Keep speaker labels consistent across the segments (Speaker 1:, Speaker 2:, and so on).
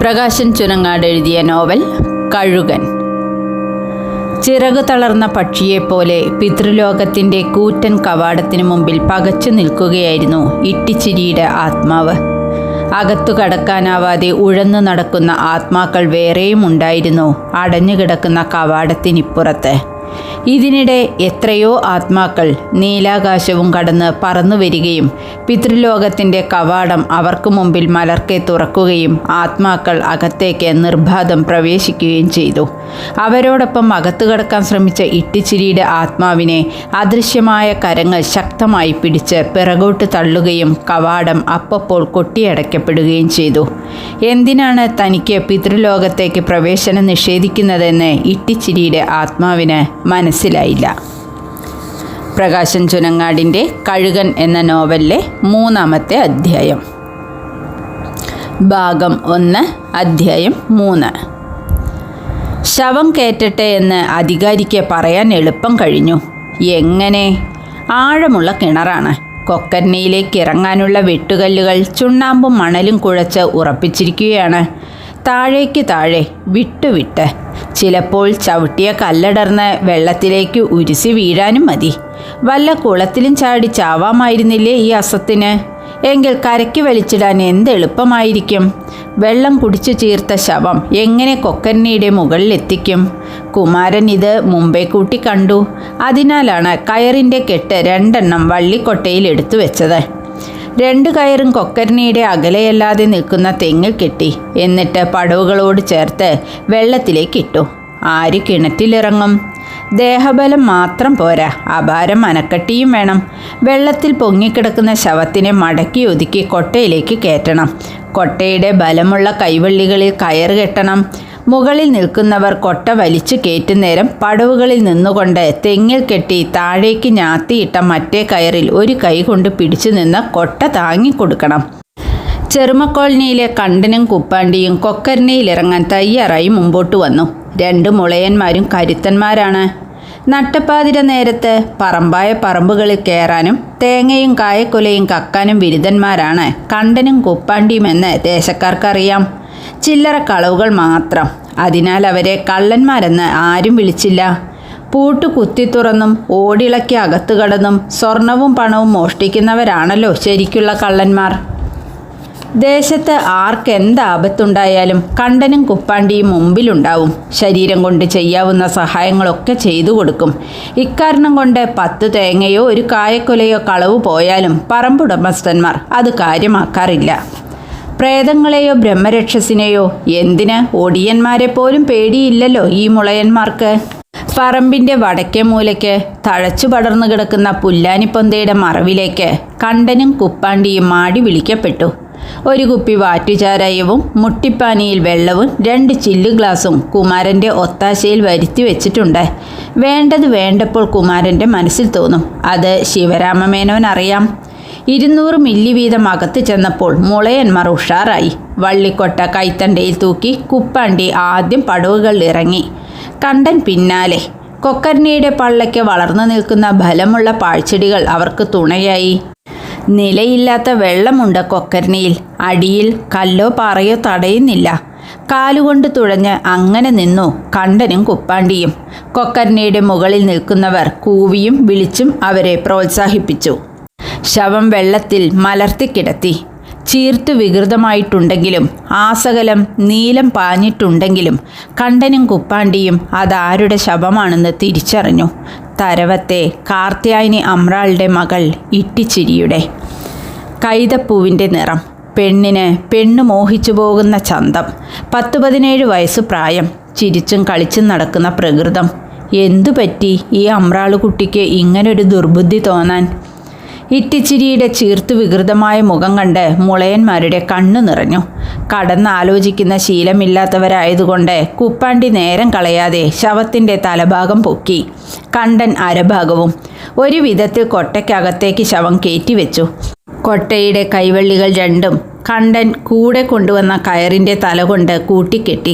Speaker 1: പ്രകാശൻ ചുനങ്ങാട് എഴുതിയ നോവൽ കഴുകൻ. ചിറകു തളർന്ന പക്ഷിയെപ്പോലെ പിതൃലോകത്തിൻ്റെ കൂറ്റൻ കവാടത്തിനു മുമ്പിൽ പകച്ചു നിൽക്കുകയായിരുന്നു ഇട്ടിച്ചിരിയുടെ ആത്മാവ്. അകത്തു കടക്കാനാവാതെ ഉഴന്നു നടക്കുന്ന ആത്മാക്കൾ വേറെയും ഉണ്ടായിരുന്നു അടഞ്ഞുകിടക്കുന്ന കവാടത്തിനിപ്പുറത്ത്. ഇതിനിടെ എത്രയോ ആത്മാക്കൾ നീലാകാശവും കടന്ന് പറന്നു വരികയും പിതൃലോകത്തിൻ്റെ കവാടം അവർക്ക് മുമ്പിൽ മലർക്കെ തുറക്കുകയും ആത്മാക്കൾ അകത്തേക്ക് നിർബാധം പ്രവേശിക്കുകയും ചെയ്തു. അവരോടൊപ്പം അകത്തു കടക്കാൻ ശ്രമിച്ച ഇട്ടിച്ചിരിയുടെ ആത്മാവിനെ അദൃശ്യമായ കരങ്ങൾ ശക്തമായി പിടിച്ച് പിറകോട്ട് തള്ളുകയും കവാടം അപ്പോൾ കൊട്ടിയടയ്ക്കപ്പെടുകയും ചെയ്തു. എന്തിനാണ് തനിക്ക് പിതൃലോകത്തേക്ക് പ്രവേശനം നിഷേധിക്കുന്നതെന്ന് ഇട്ടിച്ചിരിയുടെ ആത്മാവിന് മനസ്സിലായില്ല. പ്രകാശൻ ചുനങ്ങാടിൻ്റെ കഴുകൻ എന്ന നോവലിലെ 3-ാമത്തെ അധ്യായം. ഭാഗം 1, അധ്യായം 3. ശവം കയറ്റട്ടെ എന്ന് അധികാരിക്ക് പറയാൻ എളുപ്പം കഴിഞ്ഞു. എങ്ങനെ? ആഴമുള്ള കിണറാണ്. കൊക്കർണിയിലേക്ക് ഇറങ്ങാനുള്ള വെട്ടുകല്ലുകൾ ചുണ്ണാമ്പും മണലും കുഴച്ച് ഉറപ്പിച്ചിരിക്കുകയാണ്. താഴേക്ക് താഴെ വിട്ടുവിട്ട് ചിലപ്പോൾ ചവിട്ടിയ കല്ലടർന്ന് വെള്ളത്തിലേക്ക് ഉരുസി വീഴാനും മതി. വല്ല കുളത്തിലും ചാടി ചാവാമായിരുന്നില്ലേ ഈ അസത്തിന്? എങ്കിൽ കരയ്ക്ക് വലിച്ചിടാൻ എന്തെളുപ്പമായിരിക്കും. വെള്ളം കുടിച്ചു ചീർത്ത ശവം എങ്ങനെ കൊക്കർണിയുടെ മുകളിലെത്തിക്കും? കുമാരൻ ഇത് മുമ്പേ കൂട്ടി കണ്ടു. അതിനാലാണ് കയറിൻ്റെ കെട്ട് 2 വള്ളിക്കൊട്ടയിൽ എടുത്തു വെച്ചത്. 2 കയറും കൊക്കർണിയുടെ അകലെയല്ലാതെ നിൽക്കുന്ന തെങ്ങിൽ കെട്ടി. എന്നിട്ട് പടവുകളോട് ചേർത്ത് വെള്ളത്തിലേക്കിട്ടു. ആര് കിണറ്റിലിറങ്ങും? ദേഹബലം മാത്രം പോരാ, അപാരം മനക്കട്ടിയും വേണം. വെള്ളത്തിൽ പൊങ്ങിക്കിടക്കുന്ന ശവത്തിനെ മടക്കി ഒതുക്കി കൊട്ടയിലേക്ക് കയറ്റണം. കൊട്ടയുടെ ബലമുള്ള കൈവള്ളികളിൽ കയറ് കെട്ടണം. മുകളിൽ നിൽക്കുന്നവർ കൊട്ട വലിച്ചു കയറ്റുന്നേരം പടവുകളിൽ നിന്നുകൊണ്ട് തെങ്ങിൽ കെട്ടി താഴേക്ക് ഞാത്തിയിട്ട മറ്റേ കയറിൽ ഒരു കൈ കൊണ്ട് പിടിച്ചു നിന്ന് കൊട്ട താങ്ങിക്കൊടുക്കണം. ചെറുമക്കോളനിയിലെ കണ്ടനും കുപ്പാണ്ടിയും കൊക്കർണിയിലിറങ്ങാൻ തയ്യാറായി മുമ്പോട്ട് വന്നു. 2 മുളയന്മാരും കരുത്തന്മാരാണ്. നട്ടപ്പാതിര നേരത്ത് പറമ്പായ പറമ്പുകളിൽ കയറാനും തേങ്ങയും കായക്കൊലയും കക്കാനും ബിരുദന്മാരാണ് കണ്ടനും കുപ്പാണ്ടിയുമെന്ന് ദേശക്കാർക്കറിയാം. ചില്ലറ കളവുകൾ മാത്രം. അതിനാൽ അവരെ കള്ളന്മാരെന്ന് ആരും വിളിച്ചില്ല. പൂട്ട് കുത്തി തുറന്നും ഓടിളക്കി അകത്തു കടന്നും സ്വർണവും പണവും മോഷ്ടിക്കുന്നവരാണല്ലോ ശരിക്കുള്ള കള്ളന്മാർ. ദേശത്ത് ആർക്കെന്താപത്തുണ്ടായാലും കണ്ടനും കുപ്പാണ്ടിയും മുമ്പിലുണ്ടാവും. ശരീരം കൊണ്ട് ചെയ്യാവുന്ന സഹായങ്ങളൊക്കെ ചെയ്തു കൊടുക്കും. ഇക്കാരണം കൊണ്ട് 10 തേങ്ങയോ ഒരു കായക്കൊലയോ കളവ് പോയാലും പറമ്പുടമസ്ഥന്മാർ അത് കാര്യമാക്കാറില്ല. പ്രേതങ്ങളെയോ ബ്രഹ്മരക്ഷസിനെയോ എന്തിന് ഒടിയന്മാരെ പോലും പേടിയില്ലല്ലോ ഈ മുളയന്മാർക്ക്. പറമ്പിൻ്റെ വടക്കേ മൂലയ്ക്ക് തഴച്ചു പടർന്നു കിടക്കുന്ന പുല്ലാനിപ്പൊന്തയുടെ മറവിലേക്ക് കണ്ടനും കുപ്പാണ്ടിയും മാടി വിളിക്കപ്പെട്ടു. ഒരു കുപ്പി വാറ്റുചാരായവും മുട്ടിപ്പാനിയിൽ വെള്ളവും 2 ചില്ലു ഗ്ലാസും കുമാരൻ്റെ ഒത്താശയിൽ വരുത്തി വെച്ചിട്ടുണ്ട്. വേണ്ടത് വേണ്ടപ്പോൾ കുമാരൻ്റെ മനസ്സിൽ തോന്നും. അത് ശിവരാമമേനോൻ അറിയാം. 200 മില്ലി വീതം അകത്ത് ചെന്നപ്പോൾ മുളയന്മാർ ഉഷാറായി. വള്ളിക്കൊട്ട കൈത്തണ്ടയിൽ തൂക്കി കുപ്പാണ്ടി ആദ്യം പടവുകളിൽ ഇറങ്ങി. കണ്ടൻ പിന്നാലെ. കൊക്കർണിയുടെ പള്ളയ്ക്ക് വളർന്നു നിൽക്കുന്ന ബലമുള്ള പാഴ്ചെടികൾ അവർക്ക് തുണയായി. നിലയില്ലാത്ത വെള്ളമുണ്ട് കൊക്കർണിയിൽ. അടിയിൽ കല്ലോ പാറയോ തടയുന്നില്ല. കാലുകൊണ്ട് തുഴഞ്ഞ് അങ്ങനെ നിന്നു കണ്ടനും കുപ്പാണ്ടിയും. കൊക്കർണിയുടെ മുകളിൽ നിൽക്കുന്നവർ കൂവിയും വിളിച്ചും അവരെ പ്രോത്സാഹിപ്പിച്ചു. ശവം വെള്ളത്തിൽ മലർത്തിക്കിടത്തി. ചീർത്തു വികൃതമായിട്ടുണ്ടെങ്കിലും ആസകലം നീലം പാഞ്ഞിട്ടുണ്ടെങ്കിലും കണ്ടനും കുപ്പാണ്ടിയും അതാരുടെ ശവമാണെന്ന് തിരിച്ചറിഞ്ഞു. തരവത്തെ കാർത്യായനി അമ്രാളുടെ മകൾ ഇട്ടിച്ചിരിയുടെ. കൈതപ്പൂവിൻ്റെ നിറം. പെണ്ണ് മോഹിച്ചു പോകുന്ന ചന്തം. 10-17 വയസ്സ് പ്രായം. ചിരിച്ചും കളിച്ചും നടക്കുന്ന പ്രകൃതം. എന്തുപറ്റി ഈ അമ്രാളുകുട്ടിക്ക് ഇങ്ങനൊരു ദുർബുദ്ധി തോന്നാൻ? ഇട്ടിച്ചിരിയുടെ ചീർത്തു വികൃതമായ മുഖം കണ്ട് മുളയന്മാരുടെ കണ്ണു നിറഞ്ഞു. കടന്നാലോചിക്കുന്ന ശീലമില്ലാത്തവരായതുകൊണ്ട് കുപ്പാണ്ടി നേരം കളയാതെ ശവത്തിൻ്റെ തലഭാഗം പൊക്കി. കണ്ടൻ അരഭാഗവും. ഒരു വിധത്തിൽ കൊട്ടയ്ക്കകത്തേക്ക് ശവം കയറ്റിവെച്ചു. കൊട്ടയുടെ കൈവള്ളികൾ 2 കണ്ടൻ കൂടെ കൊണ്ടുവന്ന കയറിൻ്റെ തലകൊണ്ട് കൂട്ടിക്കെട്ടി.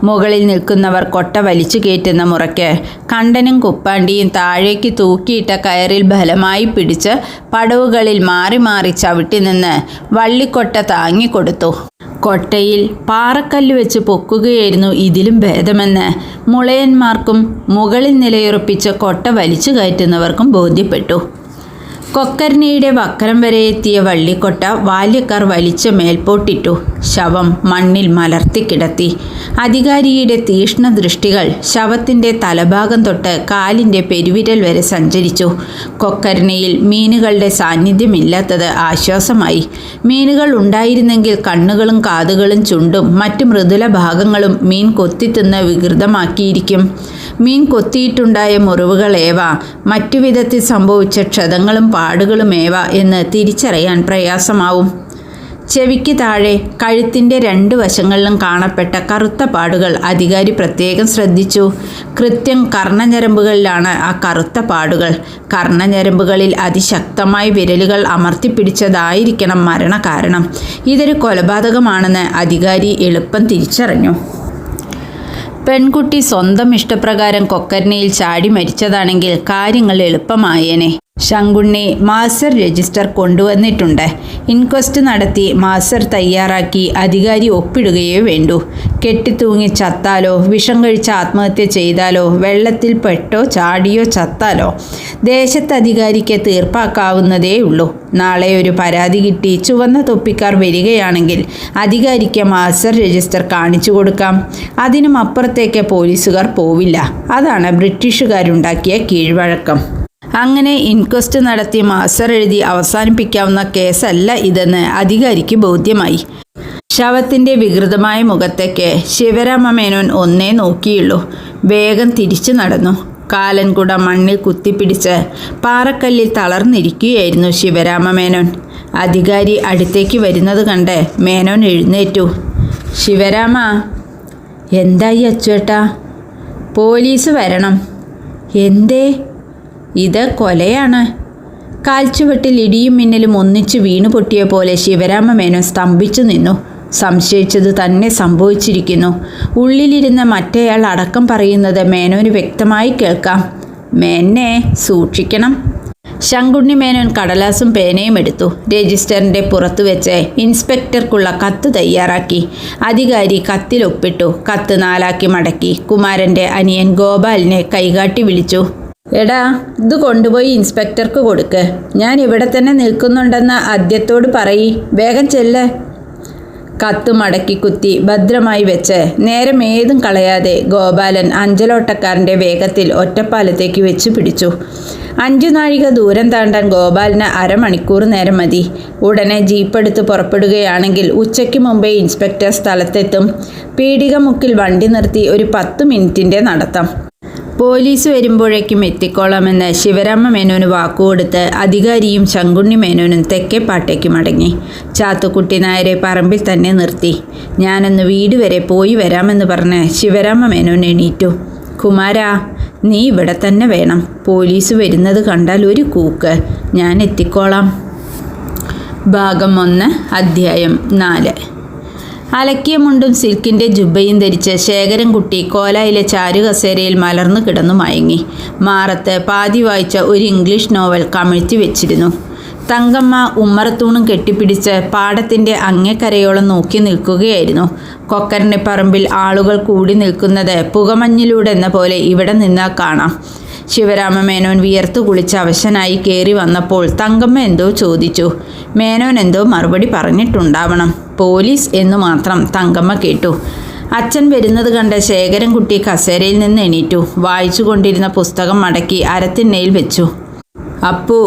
Speaker 1: മുകളിൽ നിൽക്കുന്നവർ കൊട്ട വലിച്ചു കയറ്റുന്ന മുറയ്ക്ക് കണ്ടനും കുപ്പാണ്ടിയും താഴേക്ക് തൂക്കിയിട്ട കയറിൽ ബലമായി പിടിച്ച് പടവുകളിൽ മാറി മാറി ചവിട്ടി നിന്ന് വള്ളിക്കൊട്ട താങ്ങിക്കൊടുത്തു. കൊട്ടയിൽ പാറക്കല്ല് വെച്ച് പൊക്കുകയായിരുന്നു ഇതിലും ഭേദമെന്ന് മുളയന്മാർക്കും മുകളിൽ നിലയുറപ്പിച്ച് കൊട്ട വലിച്ചു കയറ്റുന്നവർക്കും ബോധ്യപ്പെട്ടു. കൊക്കർണിയുടെ വക്രം വരെ എത്തിയ വള്ളിക്കൊട്ട ബാല്യക്കാർ വലിച്ച മേൽപോട്ടിട്ടു. ശവം മണ്ണിൽ മലർത്തിക്കിടത്തി. അധികാരിയുടെ തീക്ഷ്ണ ദൃഷ്ടികൾ ശവത്തിൻ്റെ തലഭാഗം തൊട്ട് കാലിൻ്റെ പെരുവിരൽ വരെ സഞ്ചരിച്ചു. കൊക്കർണിയിൽ മീനുകളുടെ സാന്നിധ്യമില്ലാത്തത് ആശ്വാസമായി. മീനുകൾ ഉണ്ടായിരുന്നെങ്കിൽ കണ്ണുകളും കാതുകളും ചുണ്ടും മറ്റു മൃദുല ഭാഗങ്ങളും മീൻ കൊത്തിത്തിന്ന് വികൃതമാക്കിയിരിക്കും. മീൻ കൊത്തിയിട്ടുണ്ടായ മുറിവുകളേവ മറ്റു വിധത്തിൽ സംഭവിച്ച ക്ഷതങ്ങളും പാടുകളുമേവ എന്ന് തിരിച്ചറിയാൻ പ്രയാസമാവും. ചെവിക്ക് താഴെ കഴുത്തിൻ്റെ 2 വശങ്ങളിലും കാണപ്പെട്ട കറുത്ത പാടുകൾ അധികാരി പ്രത്യേകം ശ്രദ്ധിച്ചു. കൃത്യം കർണഞരമ്പുകളിലാണ് ആ കറുത്ത പാടുകൾ. കർണഞരമ്പുകളിൽ അതിശക്തമായി വിരലുകൾ അമർത്തിപ്പിടിച്ചതായിരിക്കണം മരണകാരണം. ഇതൊരു കൊലപാതകമാണെന്ന് അധികാരി എളുപ്പം തിരിച്ചറിഞ്ഞു. പെൺകുട്ടി സ്വന്തം ഇഷ്ടപ്രകാരം കൊക്കർണിയിൽ ചാടി മരിച്ചതാണെങ്കിൽ കാര്യങ്ങൾ എളുപ്പമായേനെ. ശങ്കുണ്ണി മാസ്റ്റർ രജിസ്റ്റർ കൊണ്ടുവന്നിട്ടുണ്ട്. ഇൻക്വസ്റ്റ് നടത്തി മാസ്റ്റർ തയ്യാറാക്കി അധികാരി ഒപ്പിടുകയേ വേണ്ടൂ. കെട്ടിത്തൂങ്ങി ചത്താലോ, വിഷം കഴിച്ച് ആത്മഹത്യ ചെയ്താലോ, വെള്ളത്തിൽ പെട്ടോ ചാടിയോ ചത്താലോ ദേശത്ത് അധികാരിക്ക് തീർപ്പാക്കാവുന്നതേ ഉള്ളൂ. നാളെ ഒരു പരാതി കിട്ടി ചുവന്ന തൊപ്പിക്കാർ വരികയാണെങ്കിൽ അധികാരിക്ക് മാസ്റ്റർ രജിസ്റ്റർ കാണിച്ചു കൊടുക്കാം. അതിനും അപ്പുറത്തേക്ക് പോലീസുകാർ പോവില്ല. അതാണ് ബ്രിട്ടീഷുകാരുണ്ടാക്കിയ കീഴ്വഴക്കം. അങ്ങനെ ഇൻക്വസ്റ്റ് നടത്തി മാസ്റ്റർ എഴുതി അവസാനിപ്പിക്കാവുന്ന കേസല്ല ഇതെന്ന് അധികാരിക്ക് ബോധ്യമായി. ശവത്തിൻ്റെ വികൃതമായ മുഖത്തേക്ക് ശിവരാമ മേനോൻ ഒന്നേ നോക്കിയുള്ളൂ. വേഗം തിരിച്ചു നടന്നു. കാലൻകുട മണ്ണിൽ കുത്തിപ്പിടിച്ച് പാറക്കല്ലിൽ തളർന്നിരിക്കുകയായിരുന്നു ശിവരാമ മേനോൻ. അധികാരി അടുത്തേക്ക് വരുന്നത് കണ്ട് മേനോൻ എഴുന്നേറ്റു. ശിവരാമ. എന്തായി അച്ചുവേട്ടാ? പോലീസ് വരണം. എന്തേ? ഇത് കൊലയാണ്. കാൽച്ചുവട്ടിൽ ഇടിയും മിന്നലും ഒന്നിച്ചു വീണു പൊട്ടിയ പോലെ ശിവരാമ മേനോൻ സ്തംഭിച്ചു നിന്നു. സംശയിച്ചത് തന്നെ സംഭവിച്ചിരിക്കുന്നു. ഉള്ളിലിരുന്ന മറ്റേയാൾ അടക്കം പറയുന്നത് മേനോന് വ്യക്തമായി കേൾക്കാം. മേനെ സൂക്ഷിക്കണം. ശങ്കുണ്ണി മേനോൻ കടലാസും പേനയും എടുത്തു. രജിസ്റ്ററിൻ്റെ പുറത്തു വെച്ച് ഇൻസ്പെക്ടർക്കുള്ള കത്ത് തയ്യാറാക്കി. അധികാരി കത്തിൽ ഒപ്പിട്ടു. കത്ത് 4 മടക്കി കുമാരൻ്റെ അനിയൻ ഗോപാലിനെ കൈകാട്ടി വിളിച്ചു. എടാ, ഇത് കൊണ്ടുപോയി ഇൻസ്പെക്ടർക്ക് കൊടുക്ക്. ഞാൻ ഇവിടെ തന്നെ നിൽക്കുന്നുണ്ടെന്ന് അദ്ദേഹത്തോട് പറയ്. വേഗം ചെല്ല്. കത്ത് മടക്കി കുത്തി ഭദ്രമായി വെച്ച് നേരം ഏതും കളയാതെ ഗോപാലൻ അഞ്ചലോട്ടക്കാരൻ്റെ വേഗത്തിൽ ഒറ്റപ്പാലത്തേക്ക് വെച്ച് പിടിച്ചു. 5 നാഴിക ദൂരം താണ്ടാൻ ഗോപാലിന് അരമണിക്കൂർ നേരം മതി. ഉടനെ ജീപ്പെടുത്ത് പുറപ്പെടുകയാണെങ്കിൽ ഉച്ചയ്ക്ക് മുമ്പേ ഇൻസ്പെക്ടർ സ്ഥലത്തെത്തും. പീടിക മുക്കിൽ വണ്ടി നിർത്തി ഒരു 10 മിനിറ്റിൻ്റെ നടത്തം. പോലീസ് വരുമ്പോഴേക്കും എത്തിക്കോളാമെന്ന് ശിവരാമ മേനോന് വാക്കുകൊടുത്ത് അധികാരിയും ശങ്കുണ്ണി മേനോനും തെക്കേപ്പാട്ടേക്ക് മടങ്ങി. ചാത്തുക്കുട്ടി നായരെ പറമ്പിൽ തന്നെ നിർത്തി. ഞാനൊന്ന് വീട് വരെ പോയി വരാമെന്ന് പറഞ്ഞ് ശിവരാമ മേനോൻ എണീറ്റു. കുമാരാ, നീ ഇവിടെ തന്നെ വേണം. പോലീസ് വരുന്നത് കണ്ടാൽ ഒരു കൂക്ക്. ഞാൻ എത്തിക്കോളാം. ഭാഗം 1 അധ്യായം 4. അലക്കിയ മുണ്ടും സിൽക്കിൻ്റെ ജുബയും ധരിച്ച് ശേഖരൻകുട്ടി കോലായിലെ ചാരുകസേരയിൽ മലർന്നു കിടന്നു മയങ്ങി. മാറത്ത് പാതി വായിച്ച ഒരു ഇംഗ്ലീഷ് നോവൽ കമിഴ്ത്തി വെച്ചിരുന്നു. തങ്കമ്മ ഉമ്മറത്തൂണും കെട്ടിപ്പിടിച്ച് പാടത്തിൻ്റെ അങ്ങേക്കരയോളം നോക്കി നിൽക്കുകയായിരുന്നു. കൊക്കറിൻ്റെ പറമ്പിൽ ആളുകൾ കൂടി നിൽക്കുന്നത് പുകമഞ്ഞിലൂടെ എന്ന പോലെ ഇവിടെ നിന്നാൽ കാണാം. ശിവരാമ മേനോൻ വിയർത്തു കുളിച്ച് അവശനായി കയറി വന്നപ്പോൾ തങ്കമ്മ എന്തോ ചോദിച്ചു. മേനോൻ എന്തോ മറുപടി പറഞ്ഞിട്ടുണ്ടാവണം. പോലീസ് എന്നു മാത്രം തങ്കമ്മ കേട്ടു. അച്ഛൻ വരുന്നത് കണ്ട് ശേഖരൻകുട്ടി കസേരയിൽ നിന്ന് എണീറ്റു. വായിച്ചു കൊണ്ടിരുന്ന പുസ്തകം മടക്കി അരത്തിണ്ണയിൽ വെച്ചു. അപ്പൂ.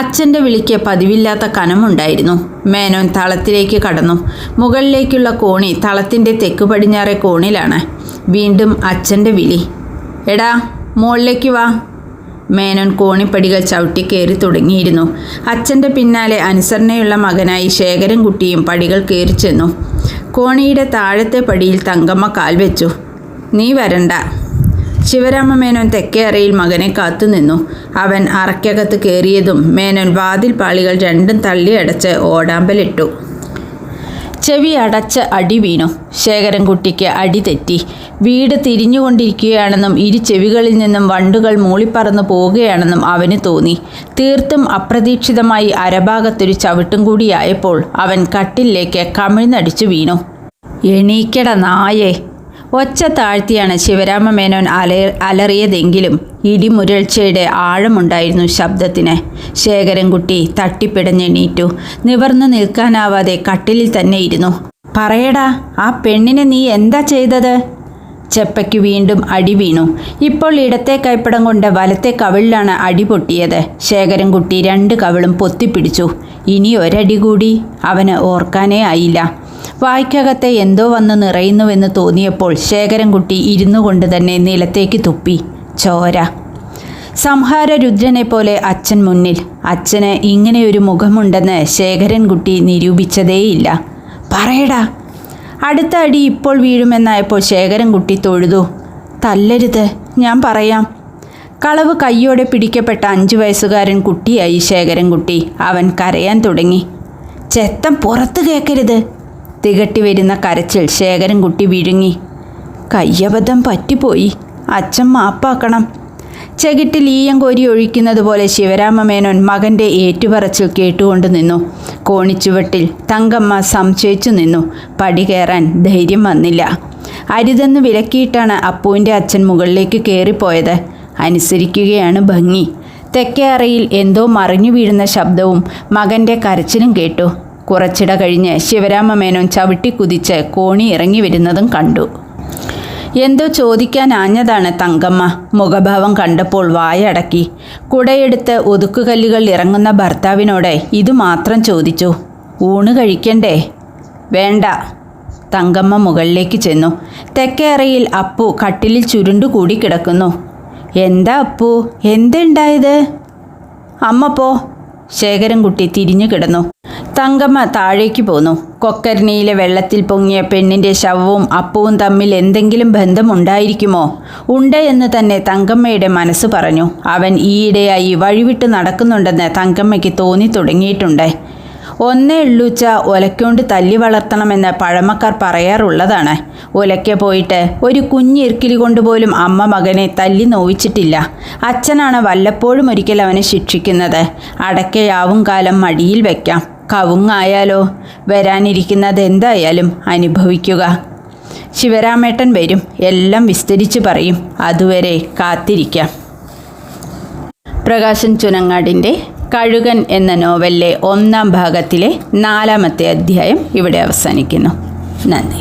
Speaker 1: അച്ഛൻ്റെ വിളിക്ക് പതിവില്ലാത്ത കനമുണ്ടായിരുന്നു. മേനോൻ തളത്തിലേക്ക് കടന്നു. മുകളിലേക്കുള്ള കോണി തളത്തിൻ്റെ തെക്ക് പടിഞ്ഞാറെ കോണിലാണ്. വീണ്ടും അച്ഛൻ്റെ വിളി. എടാ, മുകളിലേക്ക് വാ. മേനോൻ കോണിപ്പടികൾ ചവിട്ടി കയറി തുടങ്ങിയിരുന്നു. അച്ഛൻ്റെ പിന്നാലെ അനുസരണയുള്ള മകനായി ശേഖരൻകുട്ടിയും പടികൾ കയറി ചെന്നു. കോണിയുടെ താഴത്തെ പടിയിൽ തങ്കമ്മ കാൽ വെച്ചു. നീ വരണ്ട. ശിവരാമ മേനോൻ തെക്കേ അറയിൽ മകനെ കാത്തുനിന്നു. അവൻ അറയ്ക്കകത്ത് കയറിയതും മേനോൻ വാതിൽ പാളികൾ രണ്ടും തള്ളിയടച്ച് ഓടാമ്പലിട്ടു. ചെവി അടച്ച് അടി വീണു. ശേഖരൻകുട്ടിക്ക് അടി തെറ്റി. വീട് തിരിഞ്ഞുകൊണ്ടിരിക്കുകയാണെന്നും ഇരു ചെവികളിൽ നിന്നും വണ്ടുകൾ മൂളിപ്പറന്നു പോവുകയാണെന്നും അവന് തോന്നി. തീർത്തും അപ്രതീക്ഷിതമായി അരഭാഗത്തൊരു ചവിട്ടും കൂടിയായപ്പോൾ അവൻ കട്ടിലേക്ക് കമിഴ്ന്നടിച്ചു വീണു. എണീക്കട നായേ! ഒച്ച താഴ്ത്തിയാണ് ശിവരാമമേനോൻ അലറിയതെങ്കിലും ഇടിമുരൾച്ചയുടെ ആഴമുണ്ടായിരുന്നു ശബ്ദത്തിന്. ശേഖരൻകുട്ടി തട്ടിപ്പിടഞ്ഞെണീറ്റു. നിവർന്നു നിൽക്കാനാവാതെ കട്ടിലിൽ തന്നെ ഇരുന്നു. പറയടാ, ആ പെണ്ണിനെ നീ എന്താ ചെയ്തത്? ചെപ്പയ്ക്ക് വീണ്ടും അടി വീണു. ഇപ്പോൾ ഇടത്തെ കൈപ്പടം കൊണ്ട് വലത്തെ കവിളിലാണ് അടി പൊട്ടിയത്. ശേഖരൻകുട്ടി രണ്ട് കവിളും പൊത്തിപ്പിടിച്ചു. ഇനി ഒരടി കൂടി അവന് ഓർക്കാനേ ആയില്ല. വായ്ക്കകത്തെ എന്തോ വന്ന് നിറയുന്നുവെന്ന് തോന്നിയപ്പോൾ ശേഖരൻകുട്ടി ഇരുന്നു കൊണ്ട് തന്നെ നിലത്തേക്ക് തുപ്പി. ചോര. സംഹാരരുദ്രനെ പോലെ അച്ഛൻ മുന്നിൽ. അച്ഛന് ഇങ്ങനെയൊരു മുഖമുണ്ടെന്ന് ശേഖരൻകുട്ടി നിരൂപിച്ചതേയില്ല. പറയടാ. അടുത്ത അടി ഇപ്പോൾ വീഴുമെന്നായപ്പോൾ ശേഖരൻകുട്ടി തൊഴുതു. തല്ലരുത്, ഞാൻ പറയാം. കളവ് കയ്യോടെ പിടിക്കപ്പെട്ട 5 വയസ്സുകാരൻ കുട്ടിയായി ശേഖരൻകുട്ടി. അവൻ കരയാൻ തുടങ്ങി. ചെത്തം പുറത്ത് കേൾക്കരുത്. തികട്ടി വരുന്ന കരച്ചിൽ ശേഖരൻകുട്ടി വിഴുങ്ങി. കയ്യബദ്ധം പറ്റിപ്പോയി, അച്ഛൻ മാപ്പാക്കണം. ചെകിട്ടിൽ ഈയം കോരി ഒഴിക്കുന്നത് പോലെ ശിവരാമമേനോൻ മകൻ്റെ ഏറ്റുപറച്ചിൽ കേട്ടുകൊണ്ട് നിന്നു. കോണിച്ചുവട്ടിൽ തങ്കമ്മ സംശയിച്ചു നിന്നു. പടി കയറാൻ ധൈര്യം വന്നില്ല. അരുതെന്ന് വിലക്കിയിട്ടാണ് അപ്പുവിൻ്റെ അച്ഛൻ മുകളിലേക്ക് കയറിപ്പോയത്. അനുസരിക്കുകയാണ് ഭംഗി. തെക്കേ അറയിൽ എന്തോ മറിഞ്ഞു വീഴുന്ന ശബ്ദവും മകൻ്റെ കരച്ചിലും കേട്ടു. കുറച്ചിട കഴിഞ്ഞ് ശിവരാമമേനോൻ ചവിട്ടിക്കുതിച്ച് കോണി ഇറങ്ങി വരുന്നതും കണ്ടു. എന്തോ ചോദിക്കാനാഞ്ഞതാണ് തങ്കമ്മ. മുഖഭാവം കണ്ടപ്പോൾ വായടക്കി. കുടയെടുത്ത് ഒതുക്കുകല്ലുകൾ ഇറങ്ങുന്ന ഭർത്താവിനോട് ഇതുമാത്രം ചോദിച്ചു. ഊണ് കഴിക്കണ്ടേ? വേണ്ട. തങ്കമ്മ മുകളിലേക്ക് ചെന്നു. തെക്കേ അറയിൽ അപ്പു കട്ടിലിൽ ചുരുണ്ടുകൂടി കിടക്കുന്നു. എന്താ അപ്പു, എന്തുണ്ടായത്? അമ്മ പോ. ശേഖരൻകുട്ടി തിരിഞ്ഞു കിടന്നു. തങ്കമ്മ താഴേക്ക് പോന്നു. കൊക്കരണിയിലെ വെള്ളത്തിൽ പൊങ്ങിയ പെണ്ണിൻ്റെ ശവവും അപ്പവും തമ്മിൽ എന്തെങ്കിലും ബന്ധമുണ്ടായിരിക്കുമോ? ഉണ്ട് എന്ന് തന്നെ തങ്കമ്മയുടെ മനസ്സ് പറഞ്ഞു. അവൻ ഈയിടെയായി വഴിവിട്ട് നടക്കുന്നുണ്ടെന്ന് തങ്കമ്മയ്ക്ക് തോന്നി തുടങ്ങിയിട്ടുണ്ട്. ഒന്നേ ഉള്ളൂച്ച ഒലക്കൊണ്ട് തല്ലി വളർത്തണമെന്ന് പഴമക്കാർ പറയാറുള്ളതാണ്. ഒലയ്ക്ക പോയിട്ട് ഒരു കുഞ്ഞിർക്കിലി കൊണ്ടുപോലും അമ്മ മകനെ തല്ലി നോവിച്ചിട്ടില്ല. അച്ഛനാണ് വല്ലപ്പോഴും ഒരിക്കൽ അവനെ ശിക്ഷിക്കുന്നത്. അടക്കയാവും കാലം മടിയിൽ വയ്ക്കാം. കവുങ്ങായാലോ? വരാനിരിക്കുന്നത് എന്തായാലും അനുഭവിക്കുക. ശിവരാമേട്ടൻ വരും, എല്ലാം വിസ്തരിച്ച് പറയും. അതുവരെ കാത്തിരിക്കാം. പ്രകാശൻ ചുനങ്ങാടിൻ്റെ കഴുകൻ എന്ന നോവലിലെ 1ാം ഭാഗത്തിലെ 4ാമത്തെ അധ്യായം ഇവിടെ അവസാനിക്കുന്നു. നന്ദി.